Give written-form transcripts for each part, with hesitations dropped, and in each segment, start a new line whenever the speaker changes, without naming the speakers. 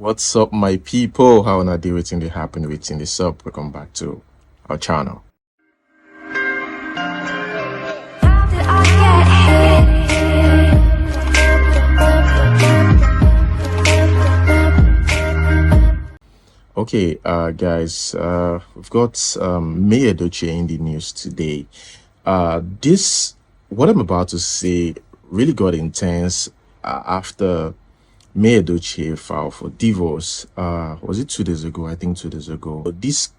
What's up, my people? How are they waiting? They happen waiting this up. Welcome back to our channel. Okay, guys, we've got Edochie in the news today. This what I'm about to say really got intense after Edochie filed for divorce. Was it 2 days ago? I think 2 days ago. This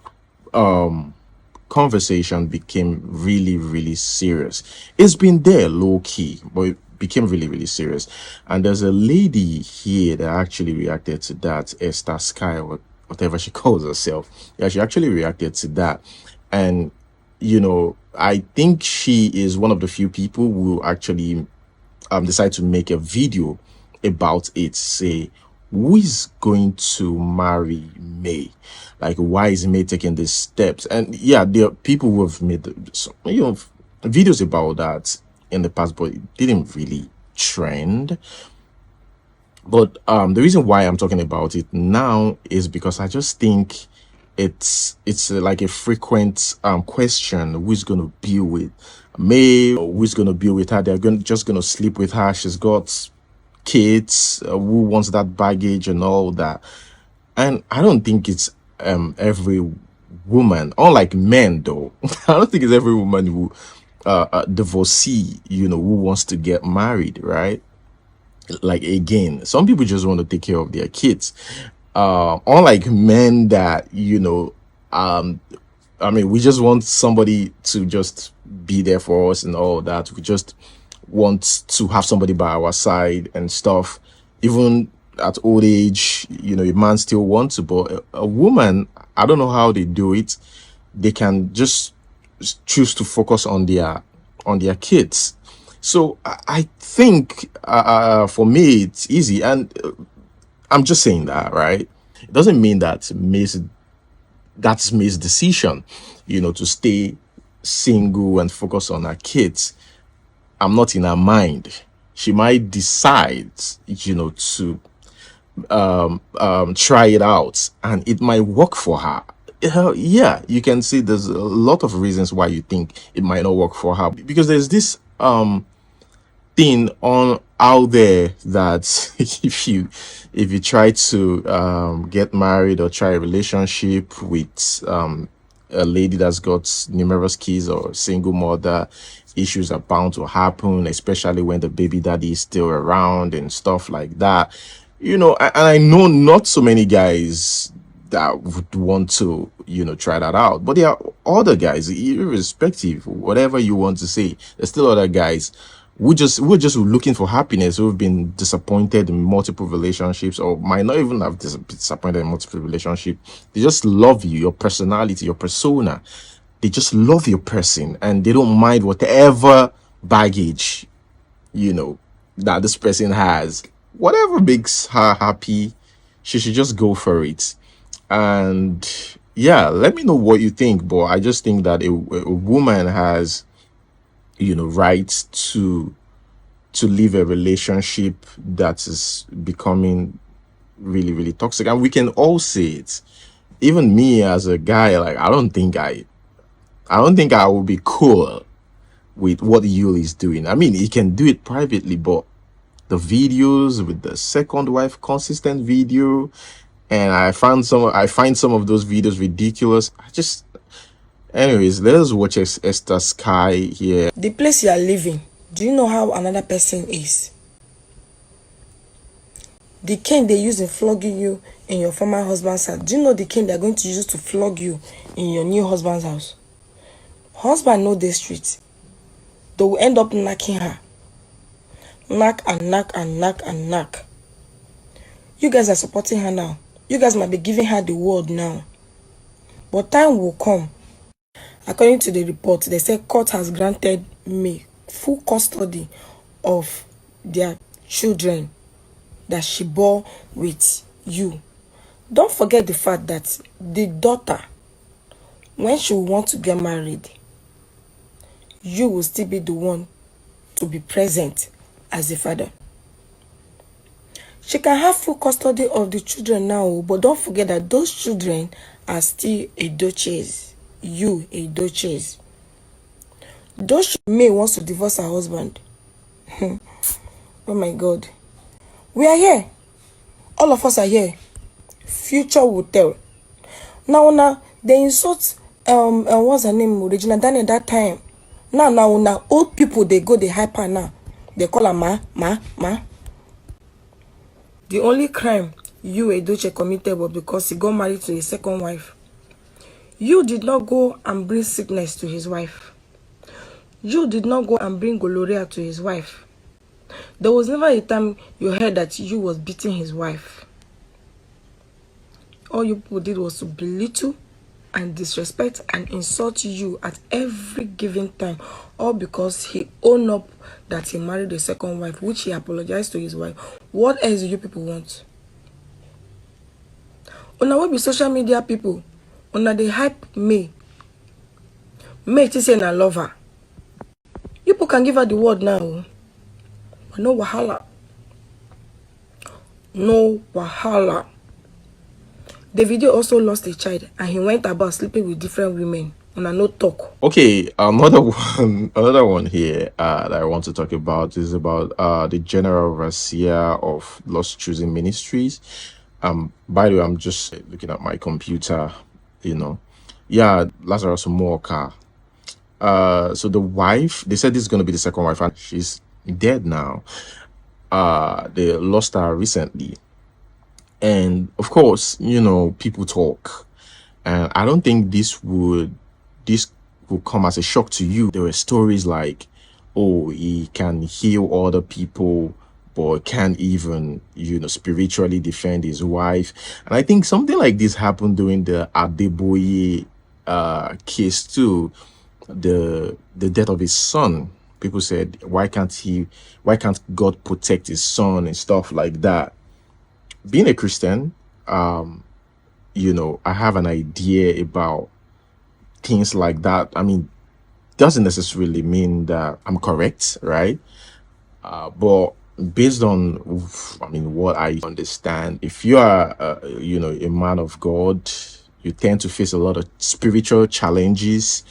conversation became really serious. It's been there low key, but it became really serious. And there's a lady here that actually reacted to that, Esther Sky, or whatever she calls herself. Yeah, she actually reacted to that. And I think she is one of the few people who actually decide to make a video about it, say who is going to marry May, like why is May taking these steps. And yeah, there are people who have made videos about that in the past, but it didn't really trend. But the reason why I'm talking about it now is because I just think it's like a frequent question: who's going to be with May, or who's going to be with her? They're just going to sleep with her. She's got kids. Who wants that baggage and all that? And I don't think it's every woman, unlike men though. I don't think it's every woman who divorcee, who wants to get married, right? Like, again, some people just want to take care of their kids, unlike men that I mean, we just want somebody to just be there for us and all that. We just want to have somebody by our side and stuff. Even at old age, a man still wants to, but a woman, I don't know how they do it. They can just choose to focus on their kids. So I think for me it's easy, and I'm just saying that, right? It doesn't mean that that's May's decision, to stay single and focus on her kids. I'm not in her mind. She might decide, to try it out, and it might work for her. Yeah, you can see there's a lot of reasons why you think it might not work for her, because there's this thing on out there that if you try to get married or try a relationship with a lady that's got numerous kids or single mother, issues are bound to happen, especially when the baby daddy is still around and stuff like that. And I know not so many guys that would want to try that out, but there are other guys, irrespective, whatever you want to say, there's still other guys we're just looking for happiness, who've been disappointed in multiple relationships, or might not even have disappointed in multiple relationships. They just love you, your personality, your persona. They just love your person, and they don't mind whatever baggage that this person has. Whatever makes her happy, she should just go for it. And yeah, let me know what you think. But I just think that a woman has right to leave a relationship that is becoming really toxic. And we can all see it. Even me as a guy, like, I don't think I will be cool with what Yul is doing. I mean, he can do it privately, but the videos with the second wife, consistent video, and I find some of those videos ridiculous. Anyways, let's watch Esther Sky here.
The place you are living, do you know how another person is? The cane they use in flogging you in your former husband's house, do you know the cane they're going to use to flog you in your new husband's house? Husband know the street. They will end up knocking her. Knock and knock and knock and knock. You guys are supporting her now. You guys might be giving her the word now. But time will come. According to the report, they say court has granted May full custody of their children that she bore with you. Don't forget the fact that the daughter, when she will want to get married, you will still be the one to be present as a father. She can have full custody of the children now, but don't forget that those children are still Edochie's. You, Edochie's. Those May wants to divorce her husband. Oh my God. We are here. All of us are here. Future will tell. Now, they insult what's her name, Regina Daniel that time. Now, old people, they go, they hyper now. They call her ma. The only crime you, Edochie, committed was because he got married to his second wife. You did not go and bring sickness to his wife. You did not go and bring gonorrhea to his wife. There was never a time you heard that you was beating his wife. All you people did was to belittle and disrespect and insult you at every given time, all because he owned up that he married a second wife, which he apologized to his wife. What else do you people want? Una will be social media people. Una they hype me. May to say I love her. You people can give her the word now. But no wahala. No wahala. The video also lost a child and he went about sleeping with different women. And I no talk.
Okay, another one here that I want to talk about is about the general overseer of Lost Choosing Ministries. By the way, I'm just looking at my computer, Yeah, Lazarus Muoka'S. So the wife, they said this is gonna be the second wife, and she's dead now. They lost her recently. And of course, people talk. And I don't think this would come as a shock to you. There were stories like, oh, he can heal other people, but can't even, spiritually defend his wife. And I think something like this happened during the Adeboye case too, the death of his son. People said, why can't God protect his son and stuff like that? Being a Christian, I have an idea about things like that. I mean, doesn't necessarily mean that I'm correct, right? But based on, what I understand, if you are, a man of God, you tend to face a lot of spiritual challenges.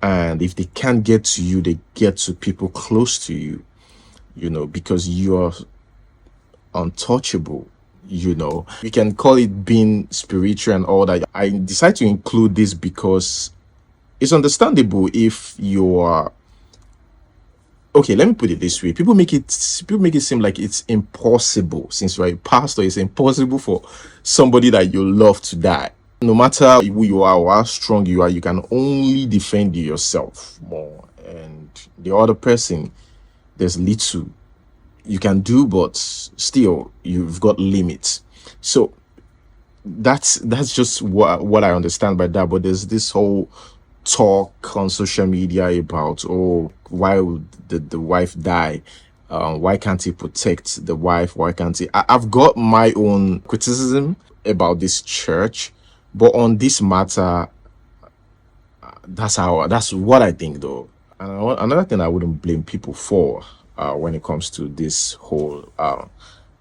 And if they can't get to you, they get to people close to you, because you're untouchable. We can call it being spiritual and all that. I decide to include this because it's understandable if you are okay. Let me put it this way: people make it seem like it's impossible. Since you're a pastor, it's impossible for somebody that you love to die. No matter who you are or how strong you are, you can only defend yourself more, and the other person, there's little you can do, but still you've got limits. So that's just what I understand by that. But there's this whole talk on social media about, oh, why would the wife die? Why can't he protect the wife? Why can't he? I've got my own criticism about this church, but on this matter, that's what I think though. And another thing I wouldn't blame people for when it comes to this whole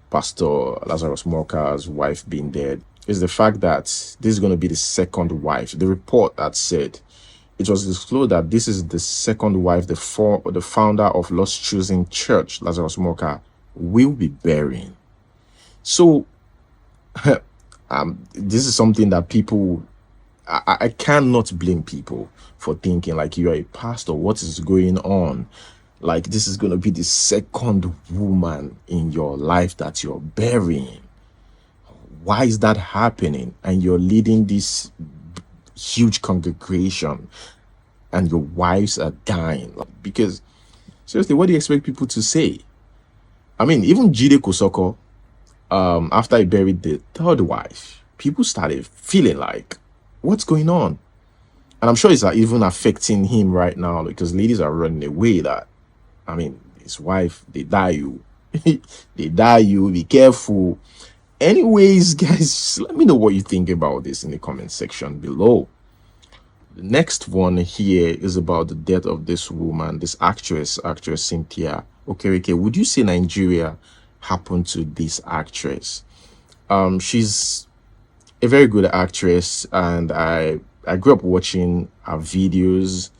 Pastor Lazarus Muoka'S wife being dead is the fact that this is going to be the second wife. The report that said it was disclosed that this is the second wife the founder of Lost Choosing Church, Lazarus Muoka'S, will be burying. So this is something that people, I cannot blame people for thinking like, you are a pastor, what is going on? Like, this is going to be the second woman in your life that you're burying. Why is that happening? And you're leading this huge congregation and your wives are dying. Because, seriously, what do you expect people to say? I mean, even Jide Kosoko, after he buried the third wife, people started feeling like, what's going on? And I'm sure it's even affecting him right now because ladies are running away that, I mean, his wife, they die you. They die you, be careful. Anyways, guys, let me know what you think about this in the comment section below. The next one here is about the death of this woman, this actress Cynthia. Okay, would you say Nigeria happened to this actress. She's a very good actress, and I grew up watching her videos.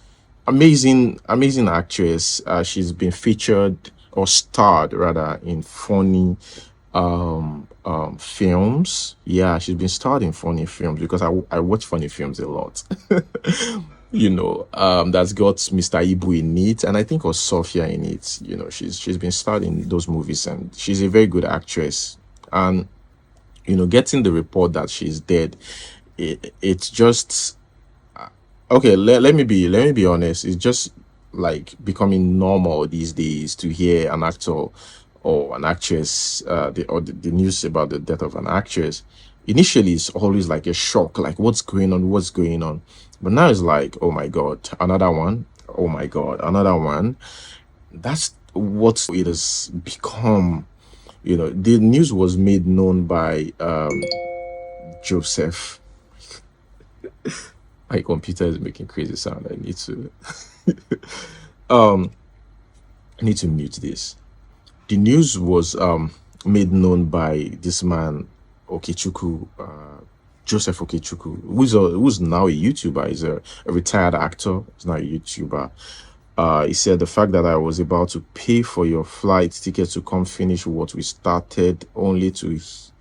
Amazing actress. She's been featured or starred rather in funny films. Yeah, she's been starred in funny films because I watch funny films a lot. That's got Mr. Ibu in it, and I think was Sophia in it. She's been starred in those movies, and she's a very good actress. And getting the report that she's dead, it's just okay. Let me be honest. It's just like becoming normal these days to hear an actor or an actress, the news about the death of an actress. Initially, it's always like a shock, like what's going on, but now it's like, oh my god, another one. Oh my god, another one. That's what it has become. The news was made known by Joseph. My computer is making crazy sound. I need to mute this. The news was made known by this man, Okechukwu, Joseph Okechukwu, who's now a YouTuber. He's a retired actor. He's now a YouTuber. He said the fact that I was about to pay for your flight ticket to come finish what we started, only to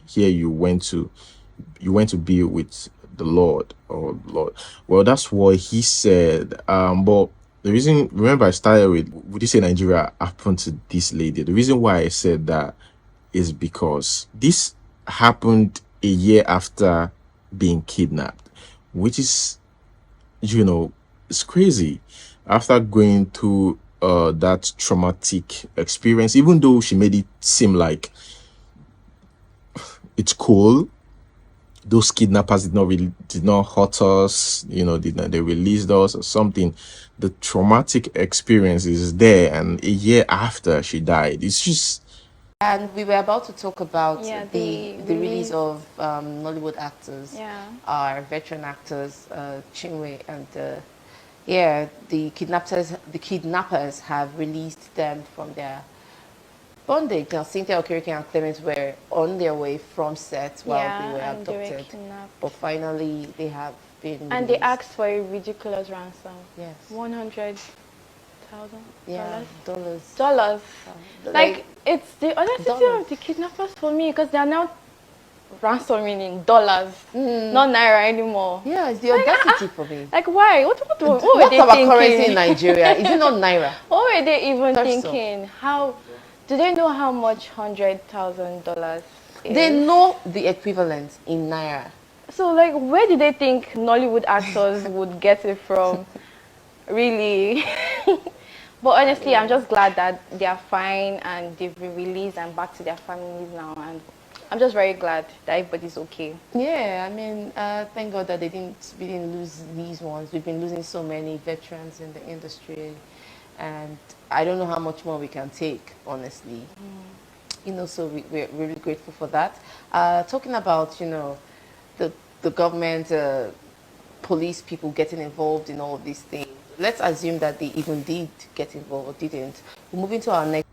hear you went to be with the Lord. Oh Lord. Well, that's what he said. But the reason, remember, I started with, would you say Nigeria happened to this lady? The reason why I said that is because this happened a year after being kidnapped, which is, it's crazy. After going through that traumatic experience, even though she made it seem like it's cool, those kidnappers did not hurt us, they released us or something. The traumatic experience is there, and a year after she died, it's just.
And we were about to talk about the release of Nollywood actors, our veteran actors, Chinwe and the kidnappers have released them from their bondage. Now, Cynthia and Clement were on their way from set while they were abducted. But finally, they have been released.
And they asked for a ridiculous ransom.
Yes.
$100,000.
Yeah, dollars.
Dollars. Like, it's the audacity of the kidnappers for me, because they are now ransoming in dollars, not naira anymore.
Yeah, it's the audacity for me.
Like, why? What were they
our
thinking?
Currency in Nigeria? Is it not naira?
What were they even thinking? How do they know how much $100,000 is?
They know the equivalent in naira.
So, like, where did they think Nollywood actors would get it from? Really? But honestly, I'm just glad that they are fine and they've been released and back to their families now. And I'm just very glad that everybody's okay.
Yeah, I mean, thank God that we didn't lose these ones. We've been losing so many veterans in the industry, and I don't know how much more we can take, honestly. So we're really grateful for that. Talking about, the government, police people getting involved in all of these things. Let's assume that they even did get involved or didn't. We're moving to our next.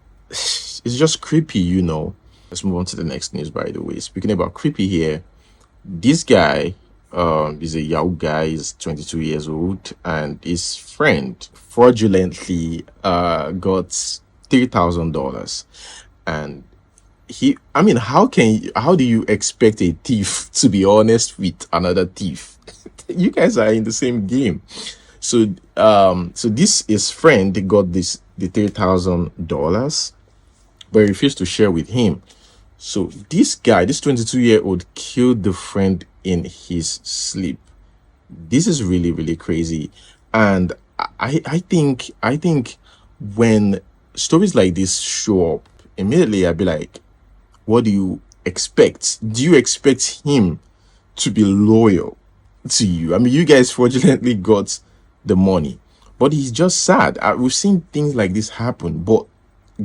It's just creepy, Let's move on to the next news, by the way. Speaking about creepy here, this guy is a Yahoo guy. He's 22 years old, and his friend fraudulently got $3,000. And how do you expect a thief to be honest with another thief? You guys are in the same game. So this his friend got the $3,000, but he refused to share with him. So this guy, this 22-year-old, killed the friend in his sleep. This is really, really crazy. And I think when stories like this show up, immediately I'd be like, what do you expect? Do you expect him to be loyal to you? I mean, you guys fraudulently got the money, but he's just sad. We've seen things like this happen, but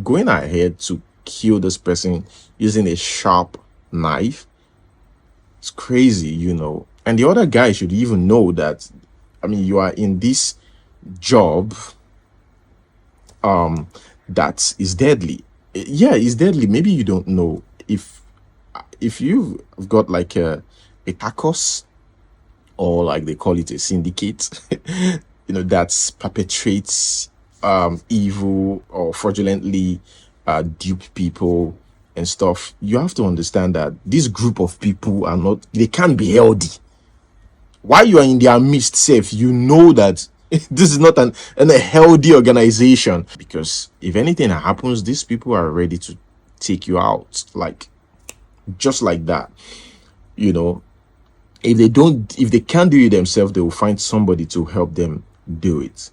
going ahead to kill this person using a sharp knife, it's crazy, And the other guy should even know that, you are in this job that is deadly. Yeah, it's deadly. Maybe you don't know if you've got like a tacos, or like they call it a syndicate, that perpetrates evil or fraudulently dupe people and stuff. You have to understand that this group of people they can't be healthy. While you are in their midst, safe, you know that this is not a healthy organization, because if anything happens, these people are ready to take you out, like just like that. you know if they can't do it themselves, they will find somebody to help them do it.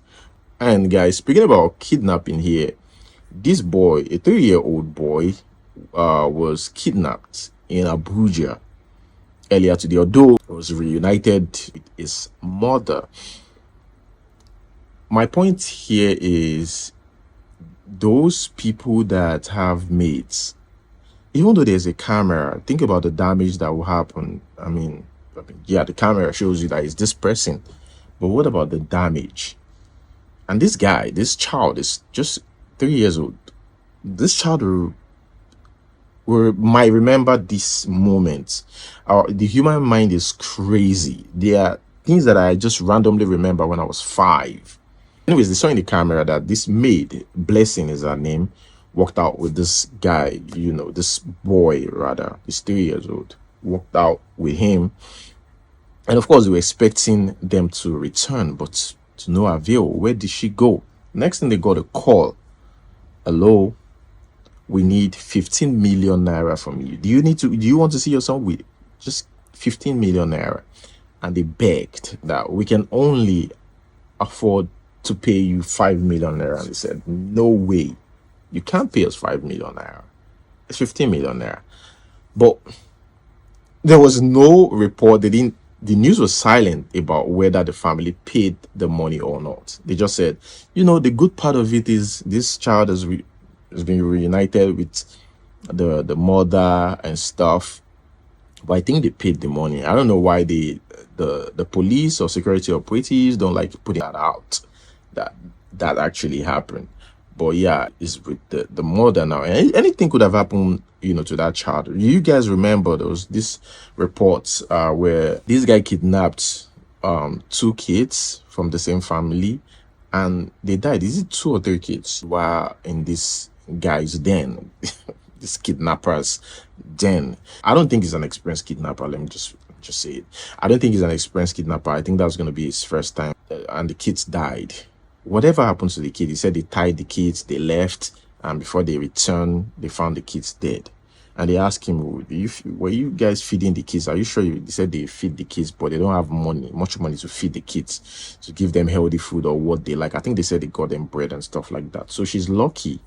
And guys, speaking about kidnapping here, this boy, a 3-year-old boy, was kidnapped in Abuja earlier today, although he was reunited with his mother. My point here is, those people that have mates, even though there's a camera, think about the damage that will happen. I mean, yeah, the camera shows you that it's this person, but what about the damage? And this child is just 3 years old. This child might remember this moment. The human mind is crazy. There are things that I just randomly remember when I was 5. Anyways, they saw in the camera that this maid, Blessing is her name, walked out with this guy, this boy rather, he's 3 years old, walked out with him. And of course, we were expecting them to return, but to no avail. Where did she go? Next thing, they got a call. Hello, we need 15 million naira from you. Do you want to see your son with just 15 million naira? And they begged that we can only afford to pay you 5 million naira. And they said, no way, you can't pay us 5 million naira. It's 15 million naira. But there was no report. The news was silent about whether the family paid the money or not. They just said, the good part of it is this child has been reunited with the mother and stuff. But I think they paid the money. I don't know why the police or security operatives don't like putting that out, that actually happened. But yeah, it's with the mother now. And anything could have happened, to that child. You guys remember there was this reports where this guy kidnapped 2 kids from the same family, and they died. Is it 2 or 3 kids while in this guy's den? This kidnappers den. I don't think he's an experienced kidnapper. Let me just say it. I don't think he's an experienced kidnapper. I think that was going to be his first time. And the kids died. Whatever happens to the kid, he said they tied the kids, they left, and before they returned, they found the kids dead. And they asked him, were you guys feeding the kids? Are you sure? They said they feed the kids, but they don't have much money to feed the kids, to give them healthy food or what they like. I think they said they got them bread and stuff like that. So she's lucky,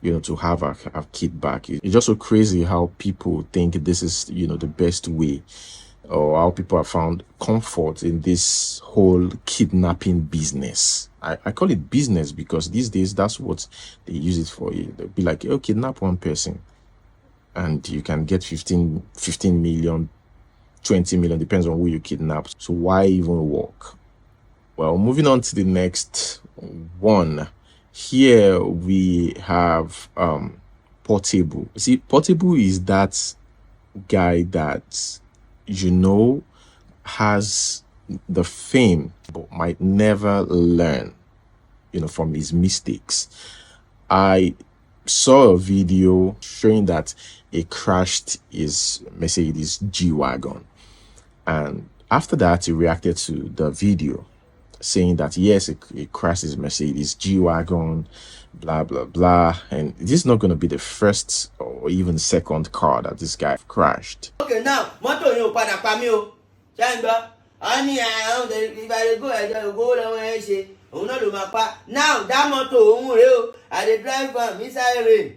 to have her kid back. It's just so crazy how people think this is, the best way, or how people have found comfort in this whole kidnapping business. I call it business because these days that's what they use it for. They'll be like, oh, kidnap one person and you can get 15 million, 20 million, depends on who you kidnap. So why even work? Well, moving on to the next one. Here we have Portable. See, Portable is that guy that has the fame but might never learn from his mistakes. I saw a video showing that he crashed his Mercedes G-Wagon, and after that he reacted to the video saying that yes, he crashed his Mercedes G-Wagon, blah blah blah, and this is not going to be the first or even second car that this guy crashed.
Okay, now motor yóò padà pa mí o. Ṣé ń gbọ́? Wọ́n ní ìbàdàn go ẹ̀jẹ̀ ògbó lọ́wọ́ ẹ̀ ṣe òun náà ló máa pa. Now that motor òun rèé o. I dey drive am inside rain.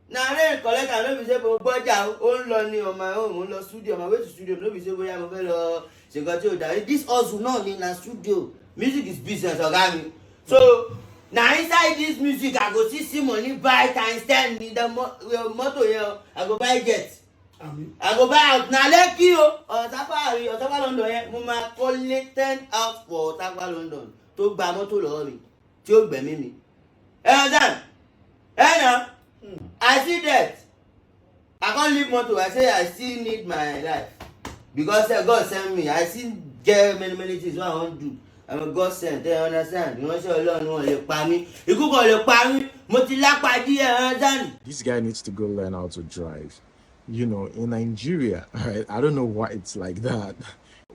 Na rain collect am, no be say mo gbọ́jà ó ń lọ ní on my own, mo lọ studio, my way to studio, no be say bóyá mo fẹ́ lọ ṣe nǹkan tí ò dáa. This hustle náà ni na studio. Music is business, ọ̀gá mi. So na inside this music I go see money buy times 10 ní the motor yẹn. I go buy jet. I go buy out na Lekki o. Ọ̀tàpá London yẹn mo máa kọ́lé 10 out for Ọ̀tàpá London tó gba mọ́tò lọ́wọ́ mi tí ó gbẹ̀mí mi. Ẹ understand? Ẹ nà I see that. I can't leave motor. I say I still need my life because God send me. I still get many things what I want to do. I'm a Godsend. They understand. You want to say Ọlọ́run wọn lè pa mí. Ikú kan lè pa mí. Mo ti lápá díẹ̀, understand?
This guy needs to go learn how to drive. You know, in Nigeria, right, I don't know why it's like that.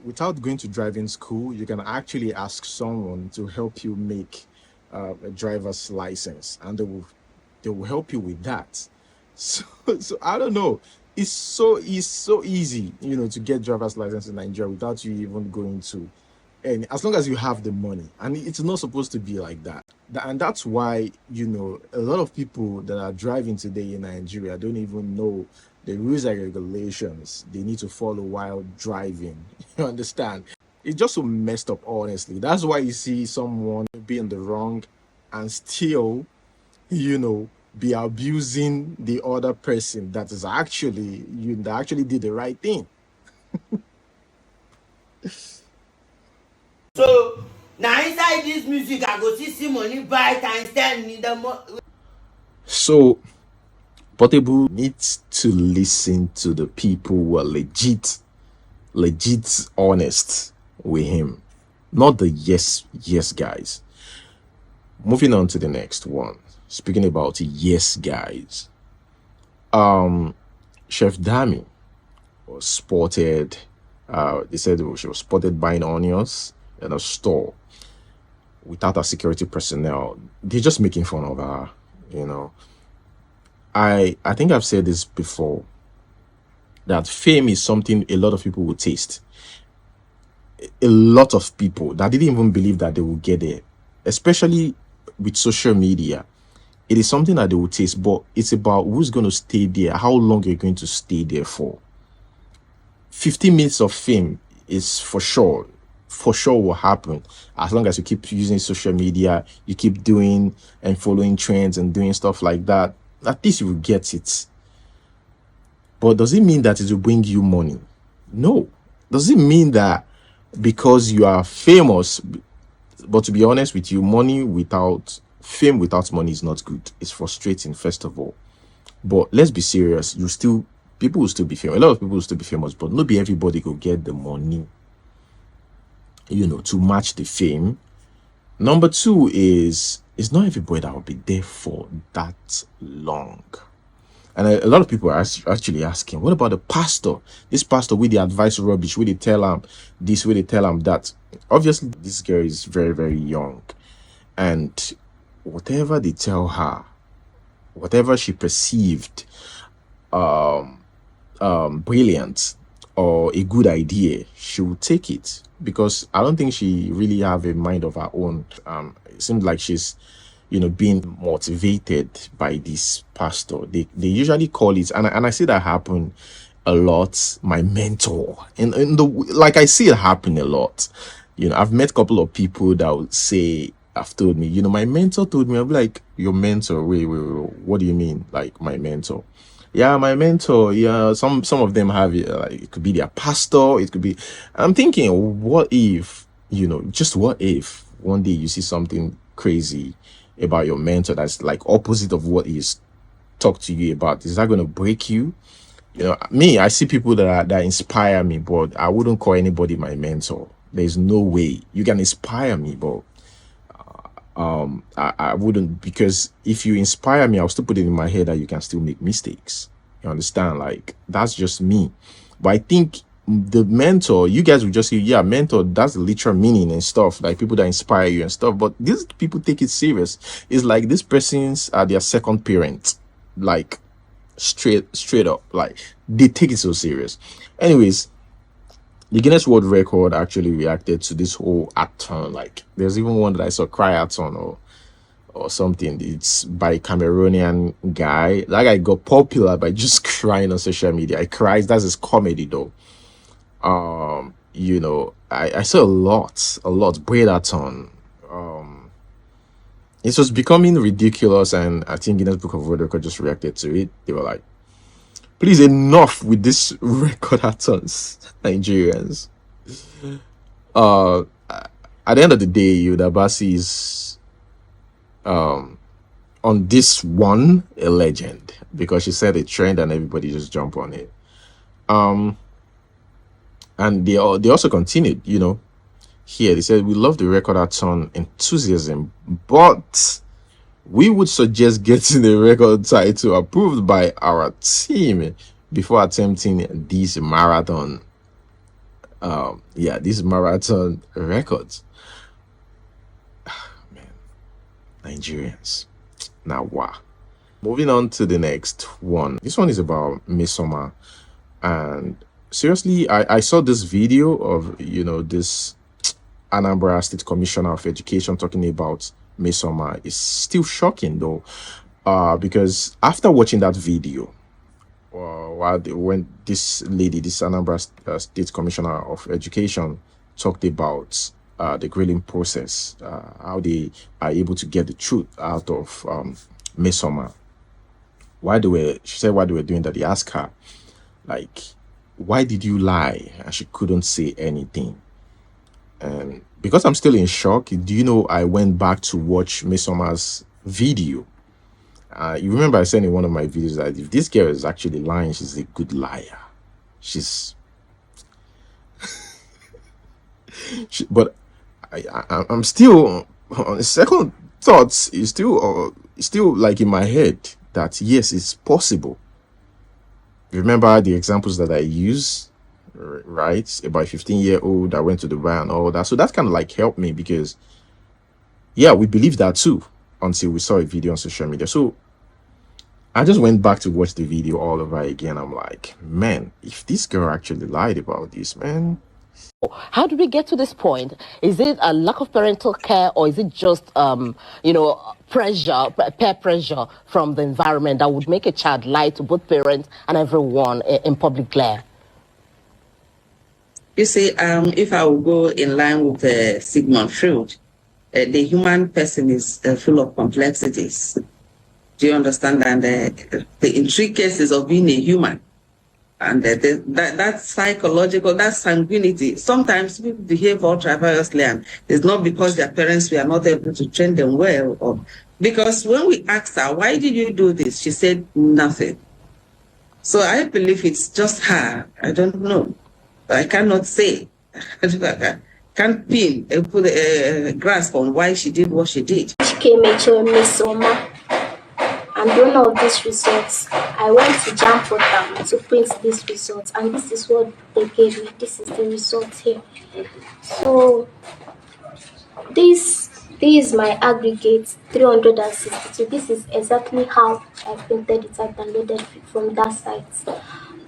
Without going to driving school, you can actually ask someone to help you make a driver's license, and they will help you with that. So I don't know. It's so easy, you know, to get driver's license in Nigeria without you even going to. And as long as you have the money, and it's not supposed to be like that. And that's why, you know, a lot of people that are driving today in Nigeria don't even know the rules and regulations they need to follow while driving. You understand? It's just so messed up, honestly. That's why you see someone be in the wrong and still, you know, be abusing the other person that is actually, that actually did the right thing.
So now inside this music, I go see money buy times 10 in the
So Portable needs to listen to the people who are legit honest with him, not the yes guys. Moving on to the next one. Speaking about yes guys, Chef Dami was spotted. They said she was spotted buying onions in a store without a security personnel. They're just making fun of her, you know. I think I've said this before, that fame is something a lot of people will taste. A lot of people that didn't even believe that they would get there, especially with social media. It is something that they will taste, but it's about who's going to stay there, how long you're going to stay there for. 15 minutes of fame is for sure will happen as long as you keep using social media, you keep doing and following trends and doing stuff like that. At least you will get it. But does it mean that it will bring you money? No. Does it mean that because you are famous? But to be honest with you, fame without money is not good. It's frustrating, first of all. But let's be serious. People will still be famous. A lot of people will still be famous, but not be everybody will get the money, you know, to match the fame. Number two is, it's not everybody that will be there for that long. And a lot of people are actually asking, what about the pastor? This pastor with the advice rubbish, where they tell him this, where they tell him that. Obviously, this girl is very, very young. And whatever they tell her, whatever she perceived brilliant or a good idea, she will take it. Because I don't think she really have a mind of her own. It seems like she's, you know, being motivated by this pastor. They usually call it, and I see that happen a lot, my mentor. Like I see it happen a lot. You know, I've met a couple of people that would say, have told me, you know, my mentor told me. I'll be like, your mentor? Wait, what do you mean? Like, my mentor? Yeah, my mentor. Yeah, some of them have it. Like, it could be their pastor. It could be. I'm thinking, what if, you know, just what if one day you see something crazy about your mentor that's like opposite of what he's talked to you about? Is that going to break you? You know, me, I see people that inspire me, but I wouldn't call anybody my mentor. There's no way. You can inspire me, but I wouldn't, because if you inspire me, I'll still put it in my head that you can still make mistakes. You understand? Like, that's just me. But I think the mentor, you guys will just say, yeah, mentor, that's the literal meaning and stuff, like people that inspire you and stuff. But these people take it serious. It's like these persons are their second parent, like straight up, like they take it so serious. Anyways, the Guinness World Record actually reacted to this whole action. Like, there's even one that I saw, Cryathon or something. It's by a Cameroonian guy. That guy got popular by just crying on social media. He cries. That's his comedy, though. You know, I saw a lot. Breadathon. It was becoming ridiculous, and I think Guinness Book of World Record just reacted to it. They were like, please, enough with this recordathons, Nigerians. At the end of the day, Udabasi is on this one, a legend, because she said a trend and everybody just jump on it. And they also continued, here they said, we love the record at on enthusiasm, but we would suggest getting the record title approved by our team before attempting these marathon these marathon records. Man, Nigerians. Now wow. Moving on to the next one. This one is about Misoma. And seriously, I saw this video of this Anambra State Commissioner of Education talking about Misoma. It's still shocking though, because after watching that video, when this lady, this Anambra State Commissioner of Education, talked about the grilling process, how they are able to get the truth out of Misoma. She said why they were doing that, they asked her, like, why did you lie? And she couldn't say anything. And because I'm still in shock, do you know I went back to watch Misoma's video? You remember I said in one of my videos that if this girl is actually lying, she's a good liar. But I'm still on second thoughts. It's still like in my head that yes, it's possible. Remember the examples that I use, right? About a 15-year-old that went to Dubai and all that. So that kind of like helped me because, yeah, we believe that too until we saw a video on social media. So I just went back to watch the video all over again. I'm like, man, if this girl actually lied about this, man.
How did we get to this point? Is it a lack of parental care, or is it just, peer pressure from the environment that would make a child lie to both parents and everyone in public glare?
You see, if I will go in line with Sigmund Freud, the human person is full of complexities. Do you understand? And the intricacies of being a human. And that psychological, that sanguinity, sometimes people behave ultra-variously, and it's not because their parents were not able to train them well, or because when we asked her, why did you do this? She said nothing. So I believe it's just her. I don't know. I cannot say. I can't pin and put a grasp on why she did what she did.
She came into Miss Oma. And one of these results, I went to Jam Portal to print these results, and this is what they gave me. This is the result here. So this is my aggregate 362. This is exactly how I printed it. I downloaded it from that site.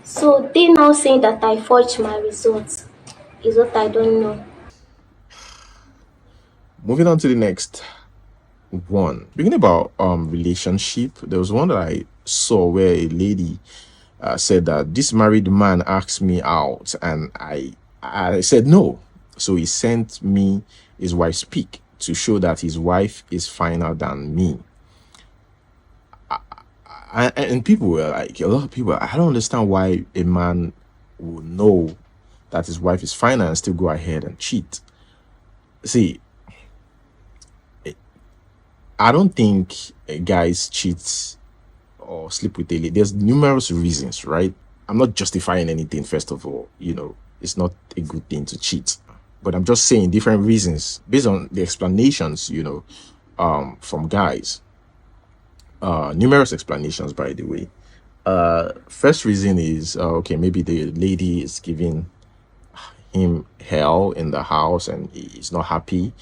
So they now saying that I forged my results is what I don't know.
Moving on to the next one. Speaking about relationship, there was one that I saw where a lady said that this married man asked me out, and I said no. So he sent me his wife's pic to show that his wife is finer than me. And people were like, a lot of people, I don't understand why a man would know that his wife is finer and still go ahead and cheat. See, I don't think guys cheat or sleep with a lady. There's numerous reasons, right? I'm not justifying anything, first of all. It's not a good thing to cheat. But I'm just saying different reasons based on the explanations, from guys. Numerous explanations, by the way. First reason is, okay, maybe the lady is giving him hell in the house and he's not happy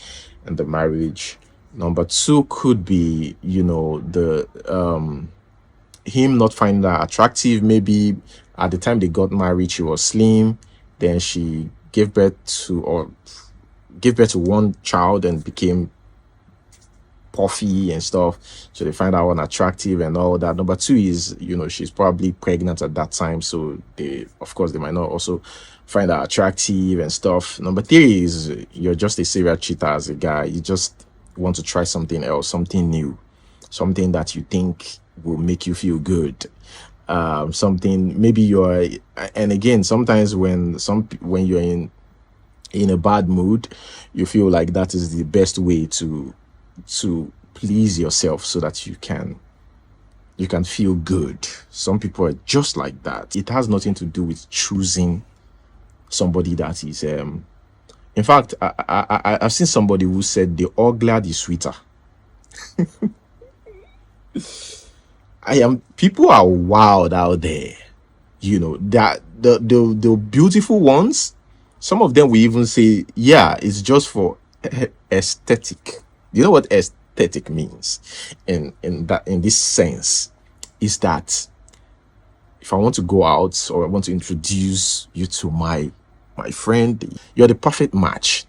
in the marriage. Number two could be, him not finding her attractive. Maybe at the time they got married, she was slim. Then she gave birth to one child and became puffy and stuff. So they find her unattractive and all that. Number two is, she's probably pregnant at that time. So they might not also find her attractive and stuff. Number three is you're just a serial cheater as a guy. You just want to try something else, something new, something that you think will make you feel good, something maybe and again, sometimes when you're in a bad mood, you feel like that is the best way to please yourself so that you can feel good. Some people are just like that. It has nothing to do with choosing somebody that is in fact, I've seen somebody who said the uglier the sweeter. People are wild out there, you know, that the beautiful ones, some of them will even say, yeah, it's just for aesthetic. You know what aesthetic means in this sense is that if I want to go out or I want to introduce you to my friend, you're the perfect match,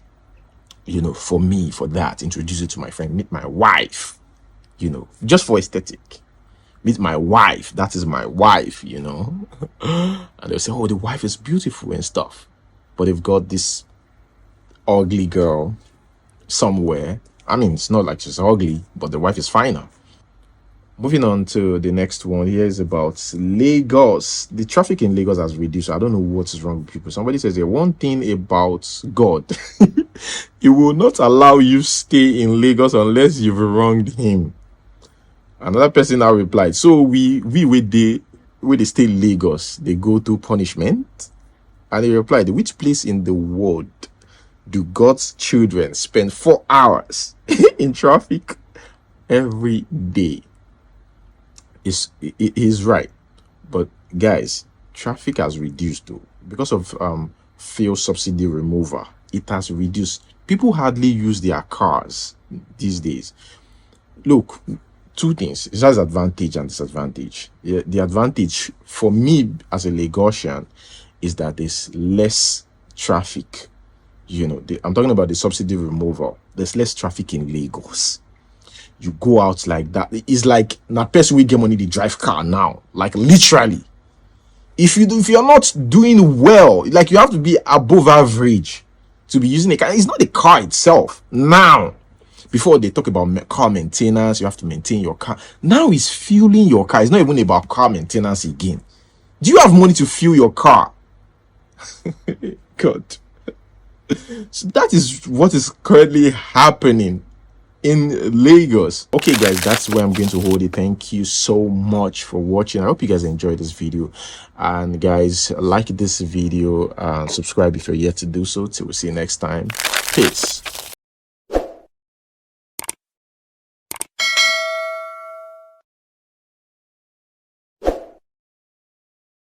you know, for me, for that. Introduce you to my friend, meet my wife, you know, just for aesthetic. Meet my wife, that is my wife, you know. And they'll say, oh, the wife is beautiful and stuff, but they've got this ugly girl somewhere. I mean, it's not like she's ugly, but the wife is finer. Moving on to the next one, here is about Lagos. The traffic in Lagos has reduced. I don't know what is wrong with people. Somebody says, one thing about God, he will not allow you stay in Lagos unless you've wronged him. Another person now replied, so we with they stay in Lagos, they go to punishment? And he replied, which place in the world do God's children spend 4 hours in traffic every day? He's right. But guys, traffic has reduced though. Because of fuel subsidy removal, it has reduced. People hardly use their cars these days. Look, two things. It has advantage and disadvantage. The advantage for me as a Lagosian is that there's less traffic. You know, I'm talking about the subsidy removal. There's less traffic in Lagos. You go out like that. It's like na person we get money to drive car now. Like literally. If you're not doing well, like you have to be above average to be using a car. It's not the car itself. Now, before they talk about car maintenance, you have to maintain your car. Now it's fueling your car. It's not even about car maintenance again. Do you have money to fuel your car? God. So that is what is currently happening in Lagos. Okay guys, that's where I'm going to hold it. Thank you so much for watching. I hope you guys enjoyed this video, and guys, like this video and subscribe if you're yet to do so. Till we see you next time. Peace.